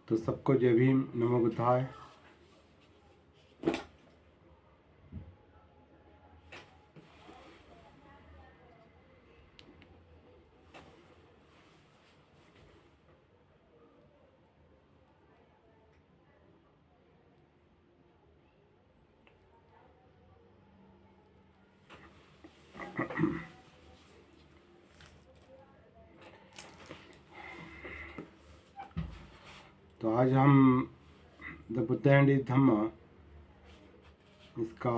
तो सबको जय भीम, नमो बुद्धाय। तो आज हम द बुद्ध एंड इज धम्म इसका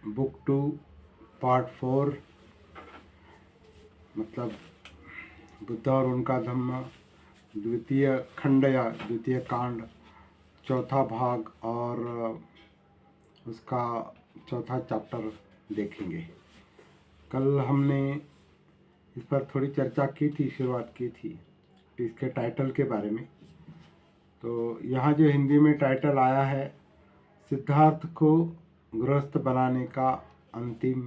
बुक 2 पार्ट 4 मतलब बुद्ध और उनका धम्म द्वितीय खंड या द्वितीय कांड चौथा भाग और उसका चौथा चैप्टर देखेंगे। कल हमने इस पर थोड़ी चर्चा की थी, शुरुआत की थी इसके टाइटल के बारे में। तो यहाँ जो हिंदी में टाइटल आया है, सिद्धार्थ को गृहस्थ बनाने का अंतिम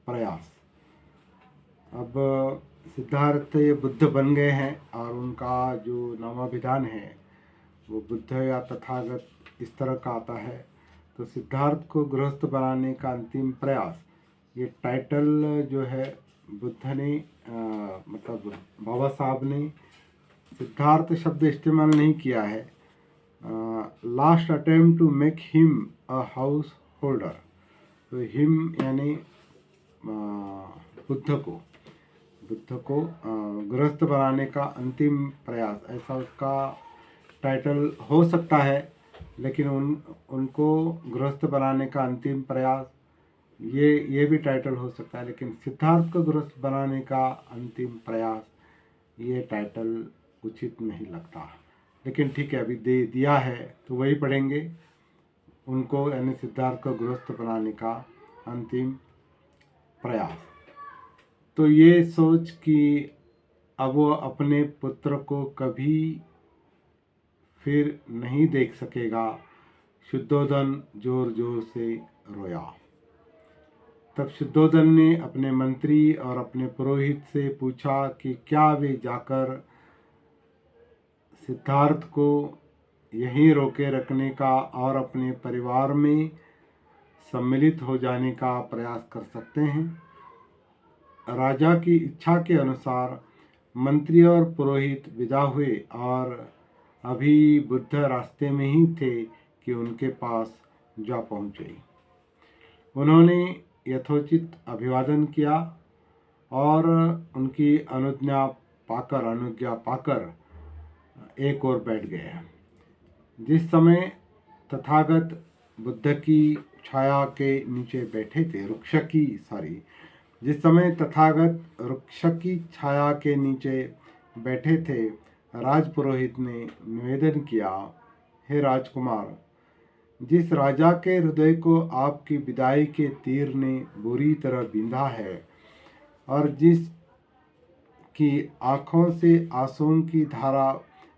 प्रयास। अब सिद्धार्थ ये बुद्ध बन गए हैं और उनका जो नामाभिधान है वो बुद्ध या तथागत इस तरह का आता है। तो सिद्धार्थ को गृहस्थ बनाने का अंतिम प्रयास, ये टाइटल जो है बुद्ध ने मतलब बाबा साहब ने सिद्धार्थ शब्द इस्तेमाल नहीं किया है। Last attempt to make him a householder. तो हिम यानी बुद्ध को गृहस्थ बनाने का अंतिम प्रयास, ऐसा उसका टाइटल हो सकता है। लेकिन उनको गृहस्थ बनाने का अंतिम प्रयास, ये भी टाइटल हो सकता है। लेकिन सिद्धार्थ को गृहस्थ बनाने का अंतिम प्रयास, ये टाइटल उचित नहीं लगता। लेकिन ठीक है, अभी दे दिया है तो वही पढ़ेंगे। उनको यानी सिद्धार्थ को गृहस्थ बनाने का अंतिम प्रयास। तो ये सोच कि अब वो अपने पुत्र को कभी फिर नहीं देख सकेगा, शुद्धोधन जोर जोर से रोया। तब शुद्धोधन ने अपने मंत्री और अपने पुरोहित से पूछा कि क्या वे जाकर सिद्धार्थ को यहीं रोके रखने का और अपने परिवार में सम्मिलित हो जाने का प्रयास कर सकते हैं। राजा की इच्छा के अनुसार मंत्री और पुरोहित विदा हुए और अभी बुद्ध रास्ते में ही थे कि उनके पास जा पहुँचे। उन्होंने यथोचित अभिवादन किया और उनकी अनुज्ञा पाकर एक ओर बैठ गए। जिस समय तथागत बुद्ध की छाया के नीचे बैठे थे, जिस समय तथागत वृक्ष की छाया के नीचे बैठे थे, राजपुरोहित ने निवेदन किया, हे राजकुमार, जिस राजा के हृदय को आपकी विदाई के तीर ने बुरी तरह बींधा है और जिस की आँखों से आंसुओं की धारा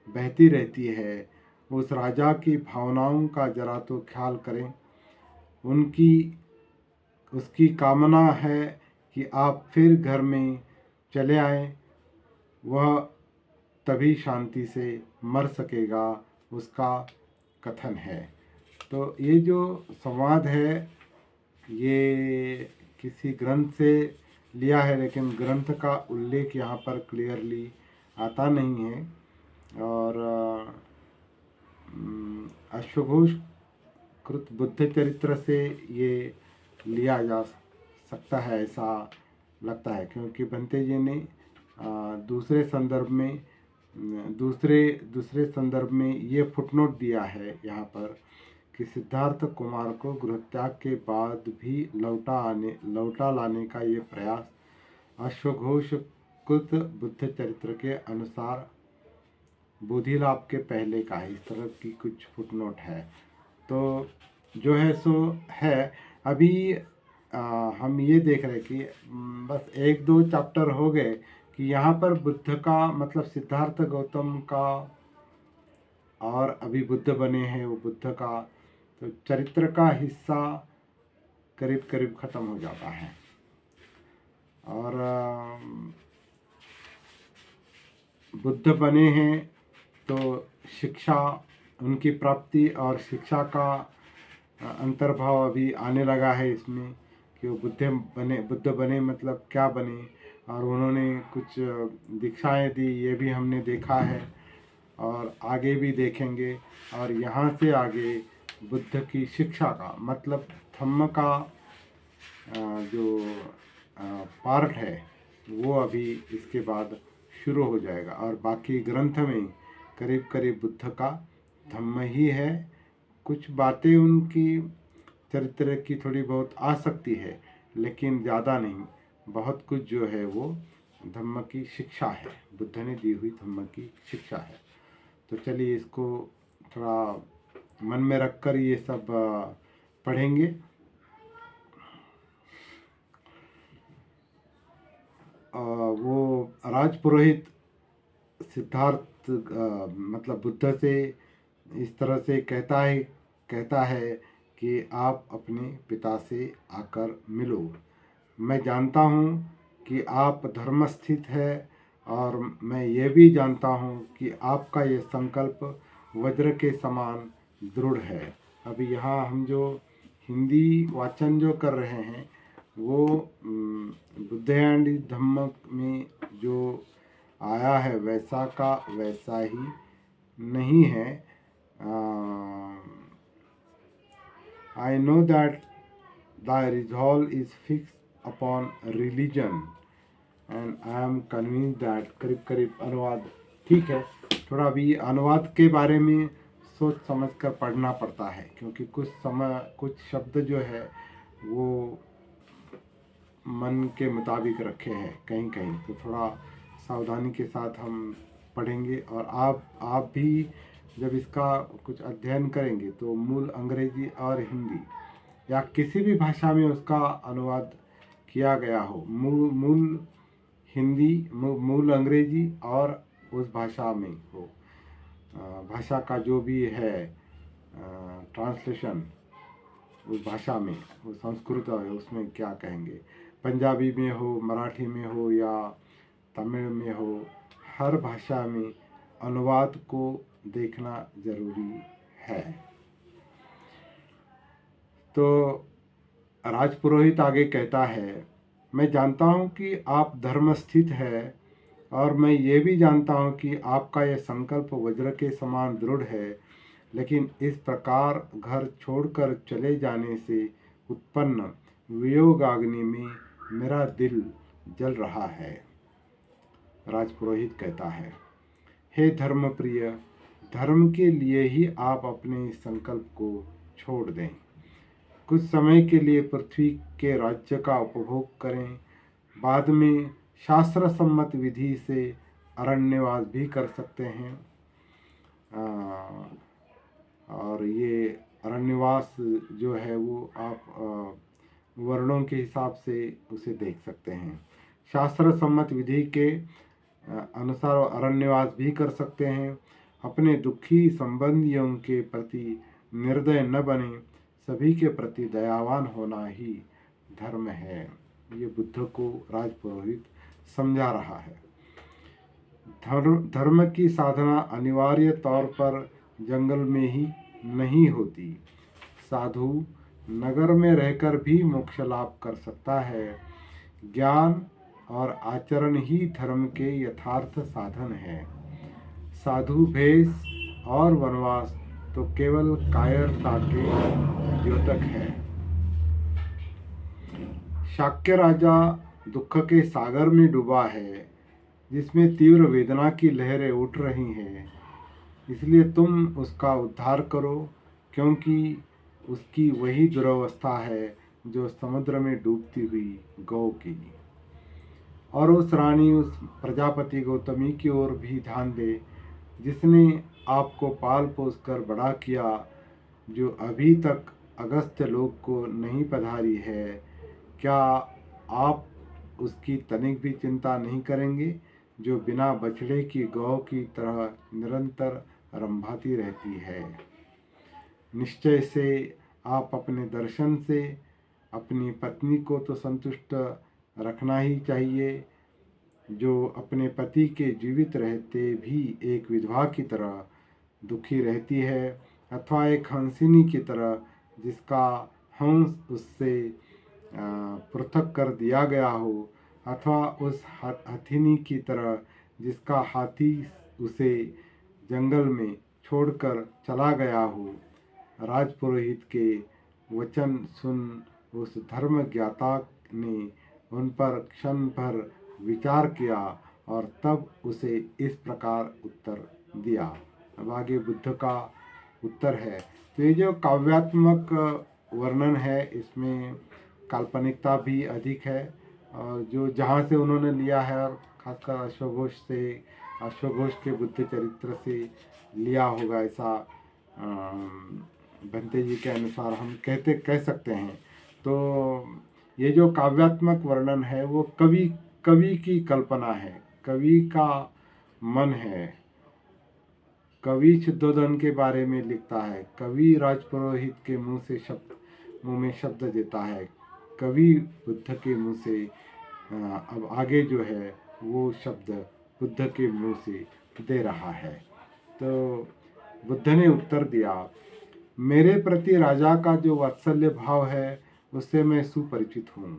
बहती रहती है, उस राजा की भावनाओं का जरा तो ख्याल करें। उसकी कामना है कि आप फिर घर में चले आएं। वह तभी शांति से मर सकेगा, उसका कथन है। तो ये जो संवाद है ये किसी ग्रंथ से लिया है, लेकिन ग्रंथ का उल्लेख यहाँ पर क्लियरली आता नहीं है। और अश्वघोष कृत बुद्ध चरित्र से ये लिया जा सकता है, ऐसा लगता है। क्योंकि बंते जी ने दूसरे संदर्भ में ये फुटनोट दिया है यहाँ पर कि सिद्धार्थ कुमार को गृहत्याग के बाद भी लौटा लाने का ये प्रयास अश्वघोष कृत बुद्ध चरित्र के अनुसार बोधिलाभ के पहले का है। इस तरह की कुछ फुटनोट है। तो जो है सो है। अभी हम ये देख रहे कि बस 1-2 चैप्टर हो गए कि यहाँ पर बुद्ध का मतलब सिद्धार्थ गौतम का और अभी बुद्ध बने हैं वो बुद्ध का तो चरित्र का हिस्सा करीब करीब ख़त्म हो जाता है। और बुद्ध बने हैं तो शिक्षा, उनकी प्राप्ति और शिक्षा का अंतर्भाव अभी आने लगा है इसमें कि वो बुद्ध बने मतलब क्या बने, और उन्होंने कुछ दीक्षाएं दी, ये भी हमने देखा है और आगे भी देखेंगे। और यहाँ से आगे बुद्ध की शिक्षा का मतलब धम्म का जो पार्ट है वो अभी इसके बाद शुरू हो जाएगा। और बाकी ग्रंथ में करीब करीब बुद्ध का धम्म ही है। कुछ बातें उनकी चरित्र की थोड़ी बहुत आ सकती है, लेकिन ज़्यादा नहीं। बहुत कुछ जो है वो धम्म की शिक्षा है, बुद्ध ने दी हुई धम्म की शिक्षा है। तो चलिए इसको थोड़ा मन में रखकर ये सब पढ़ेंगे। वो राजपुरोहित सिद्धार्थ मतलब बुद्ध से इस तरह से कहता है कि आप अपने पिता से आकर मिलो। मैं जानता हूँ कि आप धर्मस्थित है, और मैं ये भी जानता हूँ कि आपका ये संकल्प वज्र के समान दृढ़ है। अभी यहाँ हम जो हिंदी वाचन जो कर रहे हैं वो बुद्ध एंड धम्म में जो आया है वैसा का वैसा ही नहीं है। I know that the resolve is fix upon religion and I am convince that. करीब करीब अनुवाद ठीक है। थोड़ा अभी अनुवाद के बारे में सोच समझ कर पढ़ना पड़ता है, क्योंकि कुछ शब्द जो है वो मन के मुताबिक रखे हैं कहीं कहीं, तो थोड़ा सावधानी के साथ हम पढ़ेंगे। और आप भी जब इसका कुछ अध्ययन करेंगे तो मूल अंग्रेजी और हिंदी या किसी भी भाषा में उसका अनुवाद किया गया हो, मूल हिंदी, मूल अंग्रेजी और उस भाषा में हो, भाषा का जो भी है ट्रांसलेशन उस भाषा में, वो संस्कृत है उसमें क्या कहेंगे, पंजाबी में हो, मराठी में हो या तमिल में हो, हर भाषा में अनुवाद को देखना जरूरी है। तो राजपुरोहित आगे कहता है, मैं जानता हूँ कि आप धर्मस्थित है, और मैं ये भी जानता हूँ कि आपका यह संकल्प वज्र के समान दृढ़ है, लेकिन इस प्रकार घर छोड़कर चले जाने से उत्पन्न वियोगाग्नि में मेरा दिल जल रहा है। राजपुरोहित कहता है, हे धर्मप्रिय, धर्म के लिए ही आप अपने संकल्प को छोड़ दें। कुछ समय के लिए पृथ्वी के राज्य का उपभोग करें, बाद में शास्त्र सम्मत विधि से अरण्यवास भी कर सकते हैं। और ये अरण्यवास जो है वो आप वर्णों के हिसाब से उसे देख सकते हैं। शास्त्र सम्मत विधि के अनुसार अरण्यवास भी कर सकते हैं। अपने दुखी संबंधियों के प्रति निर्दय न बने, सभी के प्रति दयावान होना ही धर्म है। ये बुद्ध को राजपुरोहित समझा रहा है। धर्म की साधना अनिवार्य तौर पर जंगल में ही नहीं होती। साधु नगर में रहकर भी मोक्ष लाभ कर सकता है। ज्ञान और आचरण ही धर्म के यथार्थ साधन है। साधु भेष और वनवास तो केवल कायरता के द्योतक है। शाक्य राजा दुख के सागर में डूबा है, जिसमें तीव्र वेदना की लहरें उठ रही हैं। इसलिए तुम उसका उद्धार करो, क्योंकि उसकी वही दुर्वस्था है जो समुद्र में डूबती हुई गौ की। और उस रानी, उस प्रजापति गौतमी की ओर भी ध्यान दे, जिसने आपको पाल पोस कर बड़ा किया, जो अभी तक अगस्त्य लोक को नहीं पधारी है। क्या आप उसकी तनिक भी चिंता नहीं करेंगे, जो बिना बछड़े की गौ की तरह निरंतर रंभाती रहती है? निश्चय से आप अपने दर्शन से अपनी पत्नी को तो संतुष्ट रखना ही चाहिए, जो अपने पति के जीवित रहते भी एक विधवा की तरह दुखी रहती है, अथवा एक हंसिनी की तरह जिसका हंस उससे पृथक कर दिया गया हो, अथवा उस हथिनी की तरह जिसका हाथी उसे जंगल में छोड़कर चला गया हो। राजपुरोहित के वचन सुन उस धर्म ज्ञाता ने उन पर क्षण भर विचार किया और तब उसे इस प्रकार उत्तर दिया। अब आगे बुद्ध का उत्तर है। तो ये जो काव्यात्मक वर्णन है, इसमें काल्पनिकता भी अधिक है, और जो जहाँ से उन्होंने लिया है, और खासकर अश्वघोष के बुद्ध चरित्र से लिया होगा, ऐसा भंते जी के अनुसार हम कह सकते हैं। तो ये जो काव्यात्मक वर्णन है वो कवि की कल्पना है, कवि का मन है। कवि शुद्धोधन के बारे में लिखता है, कवि राजपुरोहित के मुंह में शब्द देता है, कवि बुद्ध के मुंह से अब आगे जो है वो शब्द बुद्ध के मुंह से दे रहा है। तो बुद्ध ने उत्तर दिया, मेरे प्रति राजा का जो वात्सल्य भाव है उससे मैं सुपरिचित हूँ।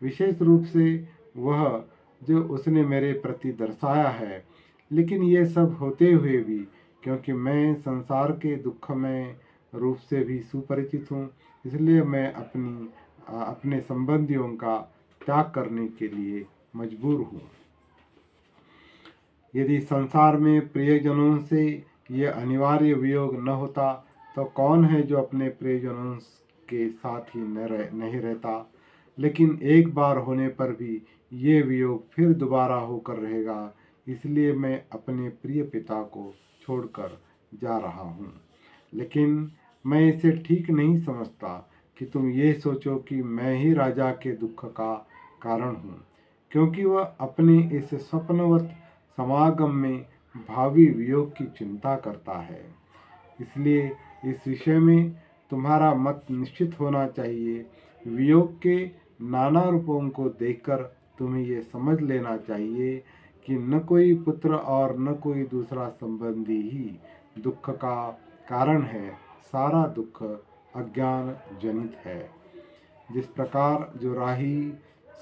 विशेष रूप से वह जो उसने मेरे प्रति दर्शाया है। लेकिन ये सब होते हुए भी, क्योंकि मैं संसार के दुखमय रूप से भी सुपरिचित हूँ, इसलिए मैं अपने संबंधियों का त्याग करने के लिए मजबूर हूँ। यदि संसार में प्रियजनों से यह अनिवार्य वियोग न होता तो कौन है जो अपने प्रियजनों के साथ ही नहीं रहता। लेकिन एक बार होने पर भी ये वियोग फिर दोबारा होकर रहेगा, इसलिए मैं अपने प्रिय पिता को छोड़कर जा रहा हूँ। लेकिन मैं इसे ठीक नहीं समझता कि तुम ये सोचो कि मैं ही राजा के दुख का कारण हूँ, क्योंकि वह अपने इस स्वप्नवत समागम में भावी वियोग की चिंता करता है। इसलिए इस विषय में तुम्हारा मत निश्चित होना चाहिए। वियोग के नाना रूपों को देखकर तुम्हें ये समझ लेना चाहिए कि न कोई पुत्र और न कोई दूसरा संबंधी ही दुख का कारण है, सारा दुख अज्ञान जनित है। जिस प्रकार जो राही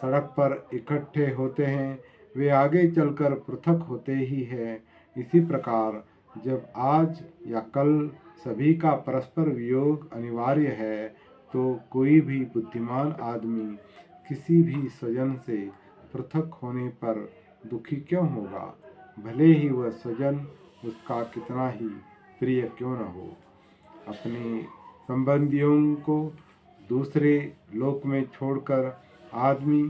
सड़क पर इकट्ठे होते हैं वे आगे चलकर पृथक होते ही हैं, इसी प्रकार जब आज या कल सभी का परस्पर वियोग अनिवार्य है तो कोई भी बुद्धिमान आदमी किसी भी स्वजन से पृथक होने पर दुखी क्यों होगा, भले ही वह स्वजन उसका कितना ही प्रिय क्यों न हो। अपने संबंधियों को दूसरे लोक में छोड़कर आदमी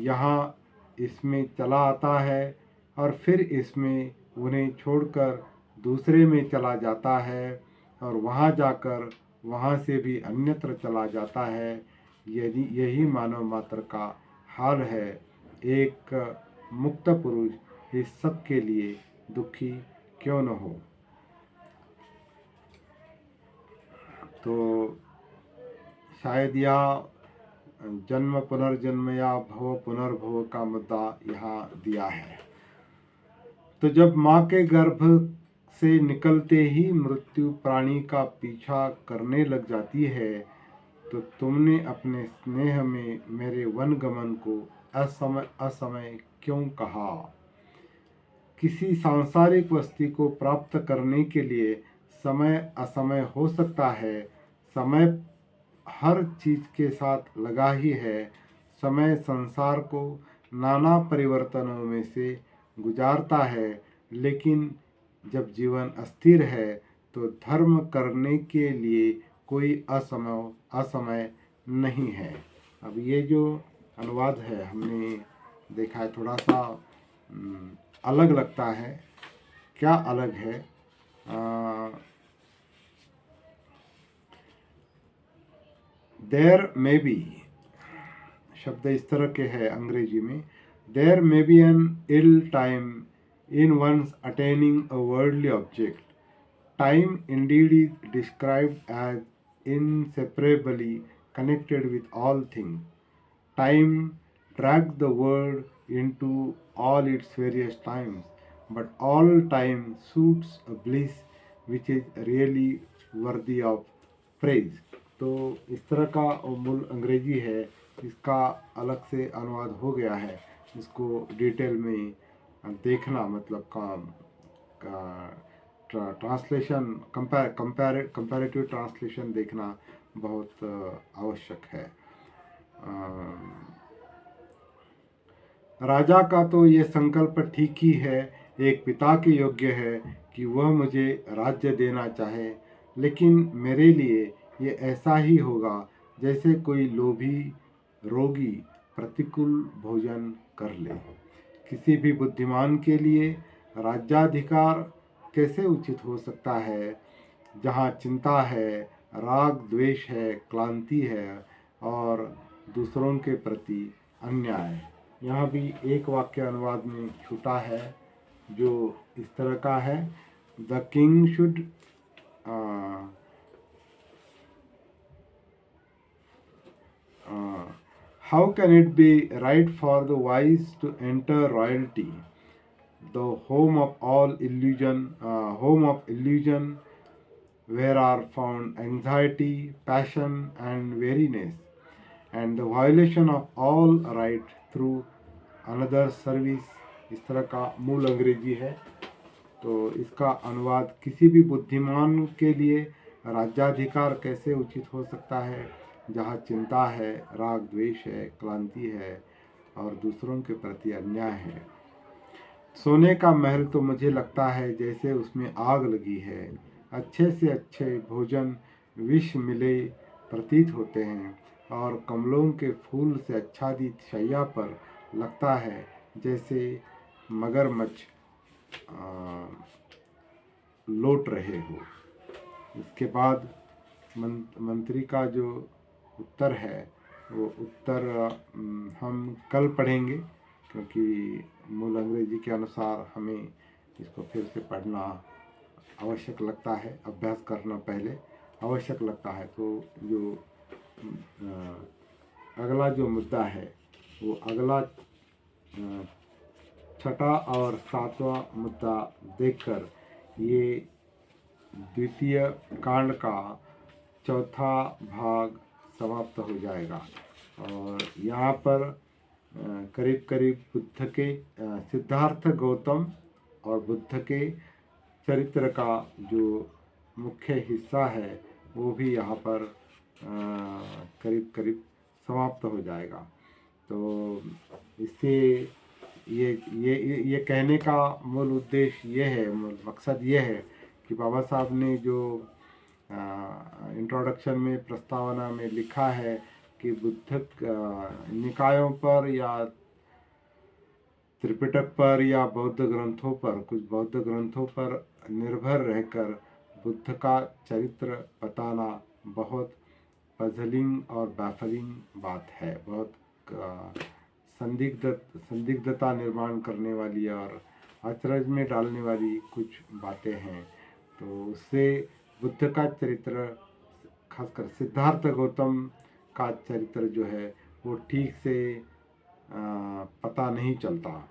यहाँ इसमें चला आता है और फिर इसमें उन्हें छोड़कर दूसरे में चला जाता है और वहाँ जाकर वहाँ से भी अन्यत्र चला जाता है। यही मानव मात्र का हाल है। एक मुक्त पुरुष इस सब के लिए दुखी क्यों न हो। तो शायद यह जन्म पुनर्जन्म या भव पुनर्भव का मुद्दा यहाँ दिया है। तो जब माँ के गर्भ से निकलते ही मृत्यु प्राणी का पीछा करने लग जाती है, तो तुमने अपने स्नेह में मेरे वनगमन को असमय क्यों कहा। किसी सांसारिक वस्तु को प्राप्त करने के लिए समय असमय हो सकता है। समय हर चीज के साथ लगा ही है। समय संसार को नाना परिवर्तनों में से गुजारता है, लेकिन जब जीवन अस्थिर है तो धर्म करने के लिए कोई असमय नहीं है। अब ये जो अनुवाद है हमने देखा है, थोड़ा सा अलग लगता है। क्या अलग है? देयर मे बी शब्द इस तरह के है अंग्रेजी में, there may be an ill time in one's attaining a worldly object. Time indeed is described as inseparably connected with all things. Time drags the world into all its various times, but all time suits a bliss which is really worthy of praise. तो इस तरह का मूल अंग्रेजी है, इसका अलग से अनुवाद हो गया है, इसको डिटेल में देखना मतलब का ट्रांसलेशन कंपैरेटिव ट्रांसलेशन देखना बहुत आवश्यक है। राजा का तो ये संकल्प ठीक ही है, एक पिता के योग्य है कि वह मुझे राज्य देना चाहे, लेकिन मेरे लिए ये ऐसा ही होगा जैसे कोई लोभी रोगी प्रतिकूल भोजन कर ले। किसी भी बुद्धिमान के लिए राज्याधिकार कैसे उचित हो सकता है जहाँ चिंता है, राग द्वेष है, क्लांति है और दूसरों के प्रति अन्याय। यहाँ भी एक वाक्य अनुवाद में छूटा है जो इस तरह का है, the king should how can it be right for the wise to enter royalty, the home of illusion, where are found anxiety, passion, and weariness, and the violation of all right through another service। इस तरह का मूल अंग्रेजी है। तो इसका अनुवाद, किसी भी बुद्धिमान के लिए राज्याधिकार कैसे उचित हो सकता है जहाँ चिंता है, राग द्वेष है, क्लांति है और दूसरों के प्रति अन्याय है। सोने का महल तो मुझे लगता है जैसे उसमें आग लगी है, अच्छे से अच्छे भोजन विष मिले प्रतीत होते हैं और कमलों के फूल से आच्छादित शैया पर लगता है जैसे मगरमच्छ लौट रहे हो। इसके बाद मंत्री का जो उत्तर है वो उत्तर हम कल पढ़ेंगे, क्योंकि मूल अंग्रेजी के अनुसार हमें इसको फिर से पढ़ना आवश्यक लगता है, अभ्यास करना पहले आवश्यक लगता है। तो जो अगला जो मुद्दा है वो अगला छठा और सातवां मुद्दा देखकर ये द्वितीय कांड का चौथा भाग समाप्त हो जाएगा। और यहाँ पर करीब करीब बुद्ध के सिद्धार्थ गौतम और बुद्ध के चरित्र का जो मुख्य हिस्सा है वो भी यहाँ पर करीब करीब समाप्त हो जाएगा। तो इससे ये कहने का मूल उद्देश्य ये है, मूल मकसद ये है कि बाबा साहब ने जो इंट्रोडक्शन में प्रस्तावना में लिखा है कि बुद्ध निकायों पर या त्रिपिटक पर या बौद्ध ग्रंथों पर, कुछ बौद्ध ग्रंथों पर निर्भर रहकर बुद्ध का चरित्र बताना बहुत पजलिंग और बैफलिंग बात है, बहुत संदिग्धता निर्माण करने वाली और अचरज में डालने वाली कुछ बातें हैं। तो उससे बुद्ध का चरित्र, खासकर सिद्धार्थ गौतम का चरित्र जो है वो ठीक से पता नहीं चलता।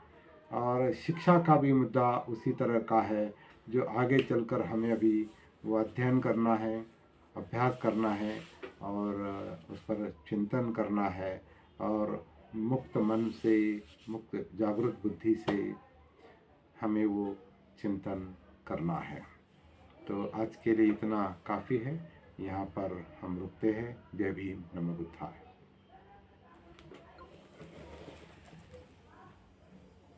और शिक्षा का भी मुद्दा उसी तरह का है जो आगे चलकर हमें अभी वो अध्ययन करना है, अभ्यास करना है और उस पर चिंतन करना है और मुक्त मन से, मुक्त जागरूक बुद्धि से हमें वो चिंतन करना है। तो आज के लिए इतना काफ़ी है, यहाँ पर हम रुकते हैं। जय भीम, नमो बुद्धाय।